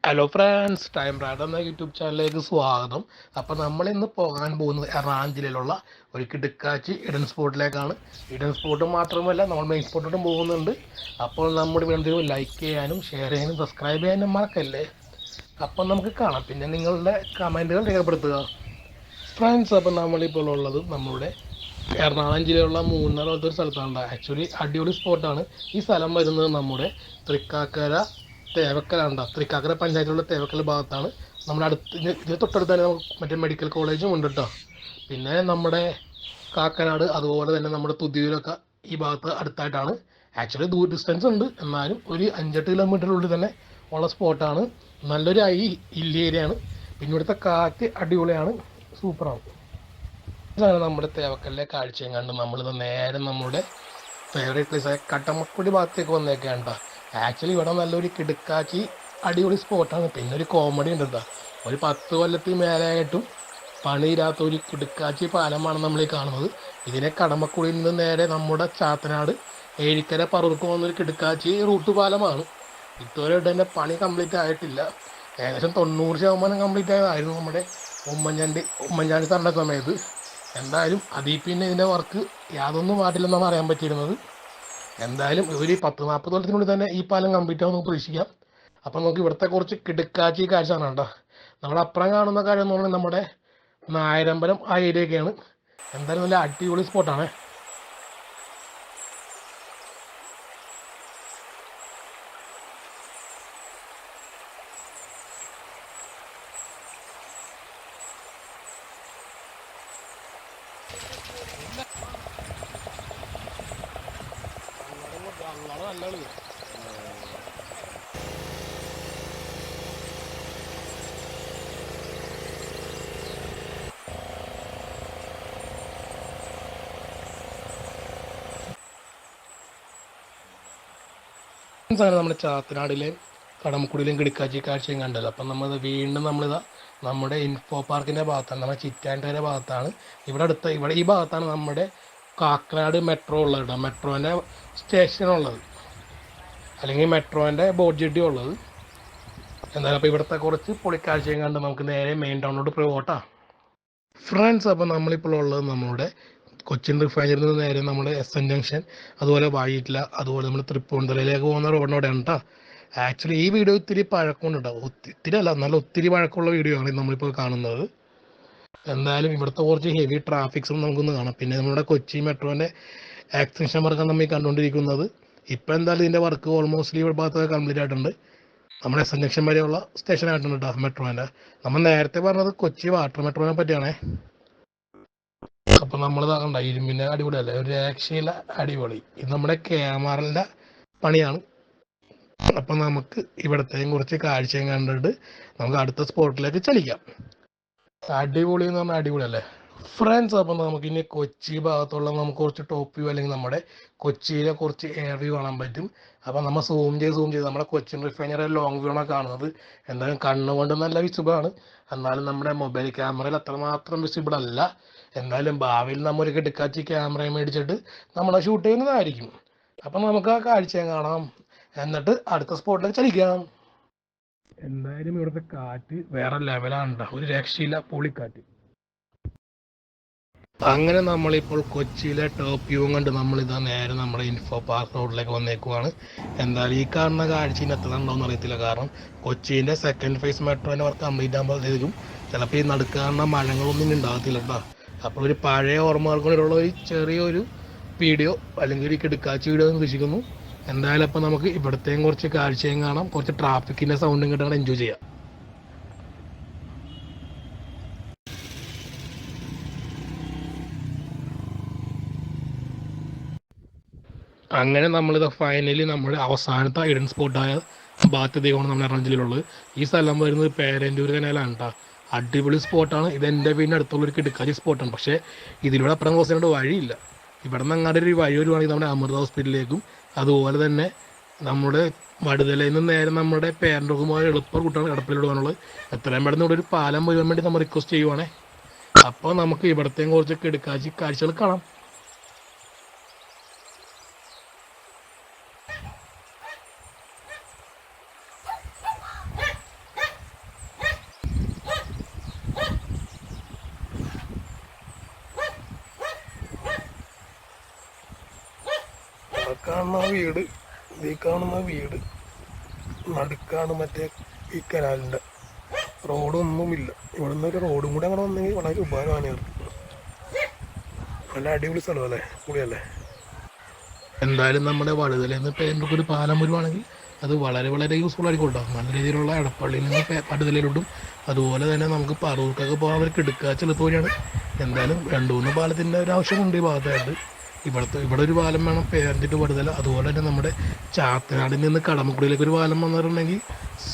Hello friends, time rider എന്ന YouTube ചാനലിലേക്ക് സ്വാഗതം. അപ്പോൾ നമ്മളിന്ന് പോകാൻ പോകുന്നത് എറണാകുളം ജില്ലയിലുള്ള ഒരു കിടുക്കാച്ചി ഇഡൻ സ്പോട്ടിലേക്കാണ്. ഇഡൻ സ്പോട്ട് മാത്രമല്ല, നമ്മൾ മെയിൻ സ്പോട്ടോട്ടും പോകുന്നുണ്ട്. അപ്പോൾ നമ്മുടെ വീഡിയോ ലൈക്ക് ചെയ്യാനും ഷെയർ ചെയ്യാനും സബ്സ്ക്രൈബ് ചെയ്യാനും മറക്കല്ലേ. അപ്പം നമുക്ക് കാണാം. പിന്നെ നിങ്ങളുടെ കമൻറ്റുകൾ രേഖപ്പെടുത്തുക ഫ്രണ്ട്സ്. അപ്പം നമ്മളിപ്പോൾ ഉള്ളത് നമ്മുടെ എറണാകുളം ജില്ലയിലുള്ള മൂന്നാർ പോലത്തെ ഒരു സ്ഥലത്താണ്. ആക്ച്വലി അടിപൊളി സ്പോട്ടാണ്. ഈ സ്ഥലം വരുന്നത് നമ്മുടെ തൃക്കാക്കര തേവക്കലാണ്. തൃക്കാക്കര പഞ്ചായത്തിലുള്ള തേവക്കൽ ഭാഗത്താണ്. നമ്മുടെ ഇതിന് തൊട്ടടുത്ത് തന്നെ മറ്റേ മെഡിക്കൽ കോളേജും ഉണ്ട് കേട്ടോ. പിന്നെ നമ്മുടെ കാക്കനാട്, അതുപോലെ തന്നെ നമ്മുടെ തുതിയൂരൊക്കെ ഈ ഭാഗത്ത് അടുത്തായിട്ടാണ്. ആക്ച്വലി ദൂര ഡിസ്റ്റൻസ് ഉണ്ട്, എന്നാലും ഒരു 5-8 കിലോമീറ്ററിനുള്ളിൽ തന്നെ ഉള്ള സ്പോട്ടാണ്. നല്ലൊരു ഹില്ലി ഏരിയയാണ്. പിന്നെ ഇവിടുത്തെ കാറ്റ് അടിപൊളിയാണ്, സൂപ്പറാണ്. ഇതാണ് നമ്മുടെ തേവക്കല്ലിലെ കാഴ്ചയും കണ്ട് നമ്മളിത് നേരെ നമ്മുടെ ഫേവറേറ്റ് പ്ലേസായ കട്ടമക്കുടി ഭാഗത്തേക്ക് വന്നേക്കാണ് കേട്ടോ. ആക്ച്വലി ഇവിടെ നല്ലൊരു കിടുക്കാച്ചി അടിപൊളി സ്പോട്ടാണ്. പിന്നെ ഒരു കോമഡി ഉണ്ട് കേട്ടോ. ഒരു 10 കൊല്ലത്തിൽ മേലെയായിട്ടും പണിയില്ലാത്ത ഒരു കിടുക്കാച്ചി പാലമാണ് നമ്മൾ ഈ കാണുന്നത്. ഇതിനെ കടമക്കുടിയിൽ നിന്ന് നേരെ നമ്മുടെ ചാത്തനാട് ഏഴിക്കര പറവൂർക്ക് പോകുന്നൊരു കിടുക്കാച്ചി റൂട്ട് പാലമാണ്. ഇതുവരെ തന്നെ പണി കംപ്ലീറ്റ് ആയിട്ടില്ല. ഏകദേശം 90% കംപ്ലീറ്റ് ആയതായിരുന്നു നമ്മുടെ ഉമ്മൻചാണ്ടി സാറിൻ്റെ സമയത്ത്. എന്തായാലും അതിൽ പിന്നെ ഇതിൻ്റെ വർക്ക് യാതൊന്നും മാറ്റില്ലെന്നാണ് അറിയാൻ പറ്റിയിരുന്നത്. എന്തായാലും ഒരു 10-40 കൊല്ലത്തിനുള്ളിൽ തന്നെ ഈ പാലം കംപ്ലീറ്റ് ആവും നമുക്ക് പ്രതീക്ഷിക്കാം. അപ്പം നമുക്ക് ഇവിടുത്തെ കുറച്ച് കിടുക്കാച്ചി കാഴ്ചയാണ് കേട്ടോ. നമ്മളപ്പുറം കാണുന്ന കാര്യം എന്ന് പറഞ്ഞാൽ നമ്മുടെ നായരമ്പലം ആ ഏരിയയൊക്കെയാണ്. എന്തായാലും നല്ല അടിപൊളി സ്പോട്ടാണ്. നല്ല നമ്മുടെ ചാത്തനാടിലെയും കടമക്കുടിയിലെയും കിടക്കാച്ചി കാഴ്ചയും കണ്ടല്ലോ. അപ്പം നമ്മൾ വീണ്ടും നമ്മളിതാ നമ്മുടെ ഇൻഫോ പാർക്കിൻ്റെ ഭാഗത്താണ്, നമ്മുടെ ചിറ്റാൻഡേൻ്റെ ഭാഗത്താണ്. ഇവിടെ ഈ ഭാഗത്താണ് നമ്മുടെ കാക്കനാട് മെട്രോ ഉള്ളത് കേട്ടോ. മെട്രോൻ്റെ സ്റ്റേഷനുള്ളത്, അല്ലെങ്കിൽ മെട്രോൻ്റെ ബോട്ട് ജെട്ടി ഉള്ളത്. എന്തായാലും അപ്പോൾ ഇവിടുത്തെ കുറച്ച് പൊളിക്കാഴ്ചയും കണ്ട് നമുക്ക് നേരെ മെയിൻ ടൗണിലോട്ട് പോയി ഓട്ടാം ഫ്രണ്ട്സ്. അപ്പോൾ നമ്മളിപ്പോൾ ഉള്ളത് നമ്മുടെ കൊച്ചിൻ റിഫൈനറിൽ നിന്ന് നേരെ നമ്മുടെ SN ജംഗ്ഷൻ, അതുപോലെ വൈറ്റില, അതുപോലെ നമ്മൾ തൃപ്പൂണിത്തുറയിലേക്ക് പോകുന്ന റോഡിനോടെയാണ് കേട്ടോ. ആക്ച്വലി ഈ വീഡിയോ ഇത്തിരി പഴക്കമുണ്ടാവും, ഒത്തിരി അല്ല, നല്ല ഒത്തിരി പഴക്കമുള്ള വീഡിയോ ആണ് നമ്മളിപ്പോൾ കാണുന്നത്. എന്തായാലും ഇവിടുത്തെ കുറച്ച് ഹെവി ട്രാഫിക്സും നമുക്കൊന്ന് കാണാം. പിന്നെ നമ്മുടെ കൊച്ചി മെട്രോൻ്റെ എക്സ്റ്റൻഷൻ വർക്കാണ് നമ്മൾ കണ്ടുകൊണ്ടിരിക്കുന്നത്. ഇപ്പോൾ എന്തായാലും ഇതിൻ്റെ വർക്ക് ഓൾമോസ്റ്റ്ലി ഇവിടെ ഭാഗത്തൊക്കെ കംപ്ലീറ്റ് ആയിട്ടുണ്ട്. നമ്മുടെ SN ജംഗ്ഷൻ വരെയുള്ള സ്റ്റേഷൻ ആയിട്ടുണ്ട് കേട്ടോ മെട്രോൻ്റെ. നമ്മൾ നേരത്തെ പറഞ്ഞത് കൊച്ചി വാട്ടർ മെട്രോനെ പറ്റിയാണേ. അപ്പം നമ്മൾ കണ്ട ഇരുമ്പിൻ്റെ അടിപൊളിയല്ലേ, ഒരു രക്ഷയില്ല, അടിപൊളി. ഇത് നമ്മുടെ ക്യാമറയുടെ പണിയാണ്. അപ്പം നമുക്ക് ഇവിടത്തെയും കുറച്ച് കാഴ്ചയും കണ്ടിട്ട് നമുക്ക് അടുത്ത സ്പോട്ടിലേക്ക് ചലിക്കാം. അടിപൊളി എന്ന് പറഞ്ഞാൽ അടിപൊളിയല്ലേ ഫ്രണ്ട്സ്. അപ്പം നമുക്ക് ഇനി കൊച്ചി ഭാഗത്തുള്ള നമുക്ക് കുറച്ച് ടോപ്പ് വ്യൂ, അല്ലെങ്കിൽ നമ്മുടെ കൊച്ചിയിലെ കുറച്ച് എയർ വ്യൂ കാണാൻ പറ്റും. അപ്പം നമ്മൾ സൂം ചെയ്ത് നമ്മുടെ കൊച്ചിൻ റിഫൈനറി ലോങ് വ്യൂ ആണ് കാണുന്നത്. എന്തായാലും കണ്ണുകൊണ്ട് നല്ല വിസിബിൾ ആണ്, എന്നാലും നമ്മുടെ മൊബൈൽ ക്യാമറയിൽ അത്രമാത്രം വിസിബിൾ അല്ല. എന്തായാലും ഭാവിയിൽ നമ്മൊരു കിടക്കാച്ചി ക്യാമറ മേടിച്ചിട്ട് നമ്മളെ ഷൂട്ട് ചെയ്യുന്നതായിരിക്കും. അപ്പം നമുക്ക് ആ കാഴ്ചയും കാണാം, എന്നിട്ട് അടുത്ത സ്പോട്ടിലേക്ക് ചലിക്കാം. എന്തായാലും ഇവിടുത്തെ കാറ്റ് വേറെ ലെവലാണ്, ഒരു രക്ഷയില്ല, പൊളിക്കാറ്റ്. അങ്ങനെ നമ്മളിപ്പോൾ കൊച്ചിയിലെ ടോപ്പ് വ്യൂ കണ്ട് നമ്മളിതാ നേരെ നമ്മുടെ ഇൻഫോ പാർക്ക് റോഡിലേക്ക് വന്നേക്കുവാണ്. എന്തായാലും ഈ കാണുന്ന കാഴ്ച എത്ര ഉണ്ടോയെന്ന് അറിയത്തില്ല, കാരണം കൊച്ചിൻ്റെ സെക്കൻഡ് ഫേസ് മെട്രോൻ്റെ വർക്ക് കംപ്ലീറ്റ് ആകുമ്പോഴത്തേക്കും ചിലപ്പോൾ ഈ നടുക്കാറുള്ള മഴകളൊന്നും ഉണ്ടാകത്തില്ല കേട്ടോ. അപ്പോൾ ഒരു പഴയ ഓർമ്മകൾക്കൊണ്ടുള്ള ഒരു ചെറിയൊരു വീഡിയോ, അല്ലെങ്കിൽ ഒരു കിടക്കാച്ചി വീഡിയോ എന്ന് ഉദ്ദേശിക്കുന്നു. എന്തായാലും അപ്പോൾ നമുക്ക് ഇവിടത്തെയും കുറച്ച് കാഴ്ചയും കാണാം, കുറച്ച് ട്രാഫിക്കിൻ്റെ സൗണ്ടും കിട്ടാൻ എൻജോയ് ചെയ്യാം. അങ്ങനെ നമ്മളിത് ഫൈനലി നമ്മുടെ അവസാനത്തെ ഐഡൻ സ്പോട്ടായ ബാധ്യതയാണ് നമ്മുടെ എറണാകുളം ജില്ലയിലുള്ളത്. ഈ സ്ഥലം വരുന്നത് പേരൻ്റൂർ കനാലാണ് കേട്ടോ. അടിപൊളി സ്പോട്ടാണ്. ഇത് എൻ്റെ വീടിൻ്റെ അടുത്തുള്ളൊരു കിടക്കാച്ചി സ്പോട്ടാണ്. പക്ഷേ ഇതിലൂടെ അപ്പുറം ക്രോസ് ചെയ്യാനായിട്ട് വഴിയില്ല. ഇവിടെ നിന്ന് അങ്ങോട്ട് ഒരു വഴി വരുവാണെങ്കിൽ നമ്മുടെ അമൃത ഹോസ്പിറ്റലിലേക്കും, അതുപോലെ തന്നെ നമ്മുടെ വടുതലയിൽ നിന്ന് നേരെ നമ്മുടെ പേരൻ്റൂർക്കുമായ എളുപ്പ റൂട്ടാണ് എടപ്പള്ളിയിൽ പോകാനുള്ളത്. എത്രയും പെട്ടെന്ന് ഇവിടെ ഒരു പാലം വരുവാൻ വേണ്ടി നമ്മൾ റിക്വസ്റ്റ് ചെയ്യുവാണേ. അപ്പോൾ നമുക്ക് ഇവിടത്തെയും കുറച്ച് കിടക്കാച്ചി കാഴ്ചകൾ കാണാം. കാണുന്ന വീട് നടുക്കാണ് മറ്റേ ഈ കനാലിൻ്റെ. റോഡൊന്നുമില്ല. ഇവിടെ നിന്ന് ഒരു റോഡും കൂടെ അങ്ങനെ വന്നെങ്കിൽ വളരെ ഉപകാരമാണ്. നല്ല അടിപൊളി സ്ഥലമല്ലേ, കൂടിയല്ലേ. എന്തായാലും നമ്മുടെ വടുതലയിൽ നിന്ന് പേരൂർക്കൊരു പാലം വരുവാണെങ്കിൽ അത് വളരെ വളരെ യൂസ്ഫുൾ ആയിരിക്കും കേട്ടോ. നല്ല രീതിയിലുള്ള എടപ്പള്ളിയിൽ നിന്ന് വടുതലയിലോട്ടും അതുപോലെ തന്നെ നമുക്ക് പറവൂർക്കൊക്കെ പോകാൻ അവർക്ക് എടുക്കാച്ച എളുപ്പവഴിയാണ്. എന്തായാലും 2-3 പാലത്തിൻ്റെ ഒരു ആവശ്യമുണ്ട് ഈ ഭാഗത്തായിട്ട്. ഇവിടെ ഒരു പാലം വേണം പേരഞ്ചിട്ട് വടുതല. അതുപോലെ തന്നെ നമ്മുടെ ചാത്തനാടിൽ നിന്ന് കടമക്കുടിയിലേക്ക് ഒരു പാലം വന്നിട്ടുണ്ടെങ്കിൽ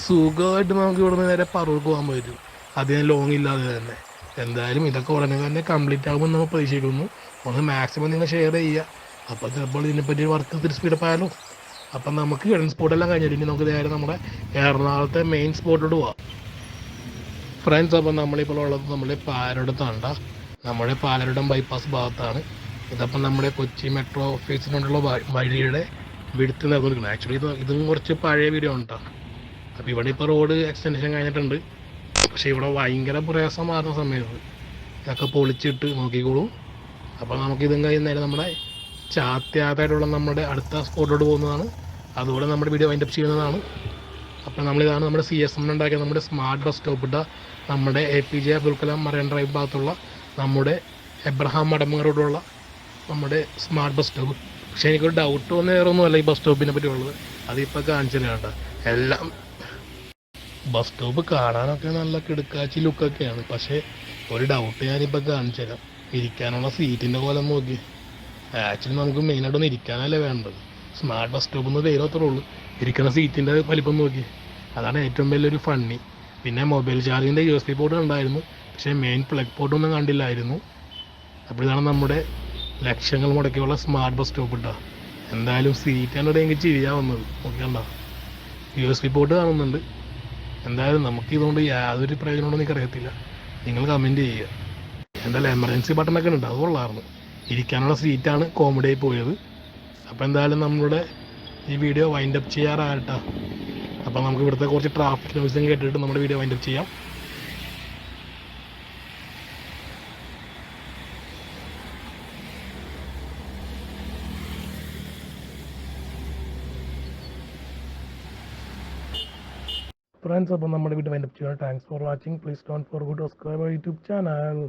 സുഖമായിട്ട് നമുക്ക് ഇവിടെ നിന്ന് നേരെ പറവൂർക്ക് പോകാൻ പറ്റും, അധികം ലോങ് ഇല്ലാതെ തന്നെ. എന്തായാലും ഇതൊക്കെ ഉടനെ തന്നെ കംപ്ലീറ്റ് ആകുമെന്ന് നമ്മൾ പ്രതീക്ഷിക്കുന്നു. ഒന്ന് മാക്സിമം നിങ്ങൾ ഷെയർ ചെയ്യുക. അപ്പോൾ ചിലപ്പോൾ ഇതിനെപ്പറ്റി വർക്ക് തിരി സ്പീഡപ്പായാലോ. അപ്പം നമുക്ക് ഗൺ സ്പോട്ടെല്ലാം കഴിഞ്ഞിട്ട് ഇനി നമുക്ക് നേരെ നമ്മുടെ എറണാകുളത്തെ മെയിൻ സ്പോട്ടോട്ട് പോവാം ഫ്രണ്ട്സ്. അപ്പം നമ്മളിപ്പോൾ ഉള്ളത് നമ്മുടെ പാലരുടത്താണ്. നമ്മുടെ പാലരുടം ബൈപ്പാസ് ഭാഗത്താണ്. ഇതപ്പം നമ്മുടെ കൊച്ചി മെട്രോ ഓഫീസിനോടുള്ള വഴിയുടെ വിടുത്ത് നടന്നിരിക്കുന്നത്. ആക്ച്വലി ഇതും കുറച്ച് പഴയ വീഡിയോ ആണ് കേട്ടോ. അപ്പോൾ ഇവിടെ ഇപ്പോൾ റോഡ് എക്സ്റ്റൻഷൻ കഴിഞ്ഞിട്ടുണ്ട്. പക്ഷേ ഇവിടെ ഭയങ്കര പ്രയാസം മാറുന്ന സമയത്ത് ഇതൊക്കെ പൊളിച്ചിട്ട് നോക്കിക്കോളൂ. അപ്പോൾ നമുക്കിതും കഴിയുന്നേരം നമ്മുടെ ചാത്യാതായിട്ടുള്ള നമ്മുടെ അടുത്ത സ്പോട്ടോട്ട് പോകുന്നതാണ്. അതുപോലെ നമ്മുടെ വീഡിയോ വൈൻഡപ്പ് ചെയ്യുന്നതാണ്. അപ്പോൾ നമ്മളിതാണ് നമ്മുടെ CSM ഉണ്ടാക്കിയ നമ്മുടെ സ്മാർട്ട് ബസ് സ്റ്റോപ്പ് ഇട്ട നമ്മുടെ APJ Abdul Kalam marine drive ഭാഗത്തുള്ള നമ്മുടെ എബ്രഹാം മടമങ്ങരോടുള്ള നമ്മുടെ സ്മാർട്ട് ബസ് സ്റ്റോപ്പ്. പക്ഷേ എനിക്കൊരു ഡൗട്ട് വന്ന വേറൊന്നുമല്ല ഈ ബസ് സ്റ്റോപ്പിനെ പറ്റിയുള്ളത്. അതിപ്പോൾ കാണിച്ചത് കേട്ടോ. എല്ലാം ബസ് സ്റ്റോപ്പ് കാണാനൊക്കെ നല്ല കിടുക്കാച്ചി ലുക്കൊക്കെയാണ്. പക്ഷേ ഒരു ഡൗട്ട് ഞാനിപ്പോൾ കാണിച്ചു തരാം. ഇരിക്കാനുള്ള സീറ്റിൻ്റെ കോലം നോക്കി. ആക്ച്വലി നമുക്ക് മെയിനായിട്ടൊന്നും ഇരിക്കാനല്ലേ വേണ്ടത്. സ്മാർട്ട് ബസ് സ്റ്റോപ്പ് എന്ന് പേരത്രേ ഉള്ളൂ. ഇരിക്കുന്ന സീറ്റിൻ്റെ വലിപ്പം നോക്കി. അതാണ് ഏറ്റവും വലിയൊരു ഫണ്ണി. പിന്നെ മൊബൈൽ ചാർജിൻ്റെ USB പോർട്ട് ഉണ്ടായിരുന്നു, പക്ഷേ മെയിൻ പ്ലഗ് പോർട്ടൊന്നും കണ്ടില്ലായിരുന്നു. അപ്പോൾ ഇതാണ് നമ്മുടെ ലക്ഷങ്ങൾ മുടക്കിയുള്ള സ്മാർട്ട് ബസ് സ്റ്റോപ്പ് ഇട്ടാ. എന്തായാലും സീറ്റാണ് എനിക്ക് ചിരിയാ വന്നത്. നോക്കണ്ട, USB പോർട്ട് കാണുന്നുണ്ട്. എന്തായാലും നമുക്കിതുകൊണ്ട് യാതൊരു പ്രയോജനമുണ്ടോ എനിക്കറിയത്തില്ല. നിങ്ങൾ കമൻറ്റ് ചെയ്യുക. എന്തായാലും എമർജൻസി ബട്ടണൊക്കെ ഉണ്ട്, അത് കൊള്ളായിരുന്നു. ഇരിക്കാനുള്ള സീറ്റാണ് കോമഡി ആയി പോയത്. അപ്പോൾ എന്തായാലും നമ്മുടെ ഈ വീഡിയോ വൈൻഡപ്പ് ചെയ്യാറായിട്ടാ. അപ്പോൾ നമുക്ക് ഇവിടുത്തെ കുറച്ച് ട്രാഫിക് നോയ്സും കേട്ടിട്ട് നമ്മുടെ വീഡിയോ വൈൻഡപ്പ് ചെയ്യാം. ഫ്രണ്ട്സ്, അപ്പോൾ നമ്മുടെ വീഡിയോ വൈൻഡപ്പ് ചെയ്യാം. Thanks for watching. Please don't forget to subscribe our YouTube channel.